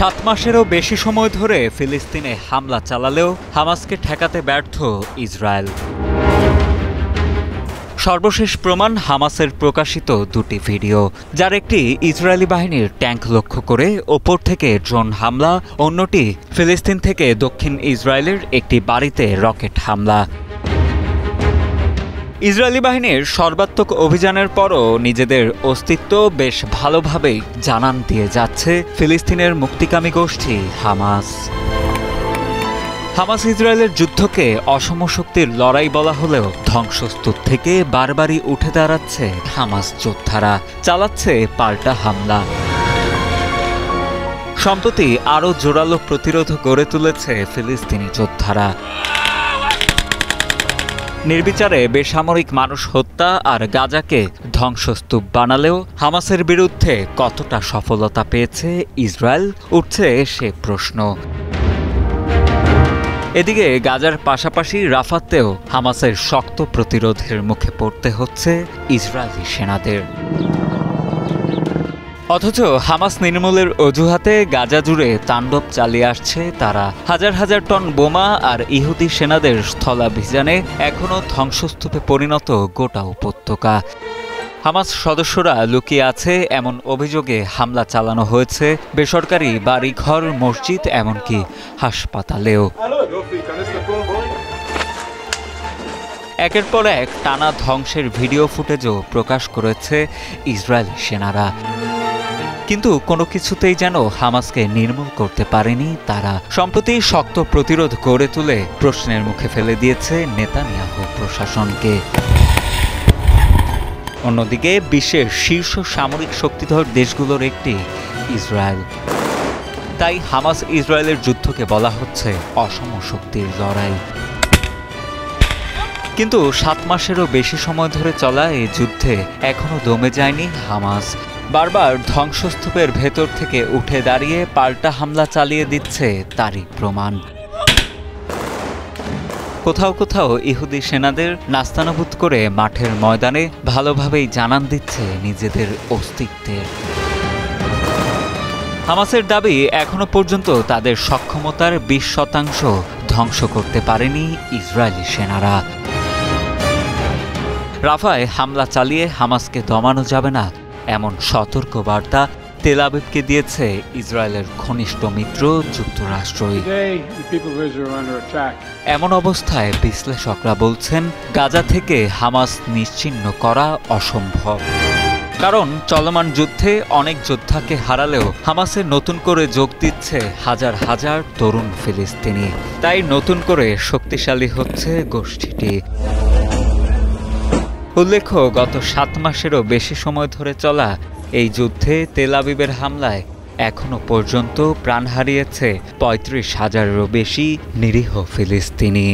7 মাসেরও বেশি সময় ধরে ফিলিস্তিনে হামলা চালালেও হামাসকে ঠেকাতে ব্যর্থ ইসরায়েল। সর্বশেষ প্রমাণ হামাসের প্রকাশিত দুটি ভিডিও, যার একটি ইসরায়েলি বাহিনীর ট্যাঙ্ক লক্ষ্য করে ওপর থেকে ড্রোন হামলা, অন্যটি ফিলিস্তিন থেকে দক্ষিণ ইসরায়েলের একটি বাড়িতে রকেট হামলা। ইসরায়েলি বাহিনীর সর্বাত্মক অভিযানের পরও নিজেদের অস্তিত্ব বেশ ভালোভাবেই জানান দিয়ে যাচ্ছে ফিলিস্তিনের মুক্তিকামী গোষ্ঠী হামাস। হামাস ইসরায়েলের যুদ্ধকে অসম শক্তির লড়াই বলা হলেও ধ্বংসস্তূপ থেকে বারবারই উঠে দাঁড়াচ্ছে হামাস যোদ্ধারা, চালাচ্ছে পাল্টা হামলা। সম্প্রতি আরও জোরালো প্রতিরোধ গড়ে তুলেছে ফিলিস্তিনি যোদ্ধারা। নির্বিচারে বেসামরিক মানুষ হত্যা আর গাজাকে ধ্বংসস্তূপ বানালেও হামাসের বিরুদ্ধে কতটা সফলতা পেয়েছে ইসরায়েল, উঠছে সে প্রশ্ন। এদিকে গাজার পাশাপাশি রাফাতেও হামাসের শক্ত প্রতিরোধের মুখে পড়তে হচ্ছে ইসরায়েলি সেনাদের। অথচ হামাস নির্মূলের অজুহাতে গাজা জুড়ে তাণ্ডব চালিয়ে আসছে তারা। হাজার হাজার টন বোমা আর ইহুদি সেনাদের স্থলাভিযানে এখনও ধ্বংসস্তূপে পরিণত গোটা উপত্যকা। হামাস সদস্যরা লুকিয়ে আছে এমন অভিযোগে হামলা চালানো হয়েছে বেসরকারি বাড়িঘর, মসজিদ, এমনকি হাসপাতালেও। একের পর এক টানা ধ্বংসের ভিডিও ফুটেজও প্রকাশ করেছে ইসরায়েলি সেনারা, কিন্তু কোনো কিছুতেই যেন হামাসকে নির্মূল করতে পারেনি তারা। সম্প্রতি শক্ত প্রতিরোধ গড়ে তুলে প্রশ্নের মুখে ফেলে দিয়েছে নেতানিয়াহু প্রশাসনকে। অন্যদিকে বিশ্বের শীর্ষ সামরিক শক্তিধর দেশগুলোর একটি ইসরায়েল। তাই হামাস ইসরায়েলের যুদ্ধকে বলা হচ্ছে অসম শক্তির লড়াই। কিন্তু 7 মাসেরও বেশি সময় ধরে চলা এই যুদ্ধে এখনও দমে যায়নি হামাস। বারবার ধ্বংসস্তূপের ভেতর থেকে উঠে দাঁড়িয়ে পাল্টা হামলা চালিয়ে দিচ্ছে তারই প্রমাণ। কোথাও কোথাও ইহুদি সেনাদের নাস্তানাবুদ করে মাঠের ময়দানে ভালোভাবেই জানান দিচ্ছে নিজেদের অস্তিত্বের। হামাসের দাবি, এখনো পর্যন্ত তাদের সক্ষমতার 20% ধ্বংস করতে পারেনি ইসরায়েলি সেনারা। রাফায় হামলা চালিয়ে হামাসকে দমানো যাবে না এমন সতর্ক বার্তা তেল আবিবকে দিয়েছে ইসরায়েলের ঘনিষ্ঠ মিত্র যুক্তরাষ্ট্রই। এমন অবস্থায় বিশ্লেষকরা বলছেন গাজা থেকে হামাস নিশ্চিহ্ন করা অসম্ভব। কারণ চলমান যুদ্ধে অনেক যোদ্ধাকে হারালেও হামাসে নতুন করে যোগ দিচ্ছে হাজার হাজার তরুণ ফিলিস্তিনি। তাই নতুন করে শক্তিশালী হচ্ছে গোষ্ঠীটি। উল্লেখ্য, গত 7 মাসেরও বেশি সময় ধরে চলা এই যুদ্ধে তেল আবিবের হামলায় এখনো পর্যন্ত প্রাণ হারিয়েছে 35,000-এরও বেশি নিরীহ ফিলিস্তিনি।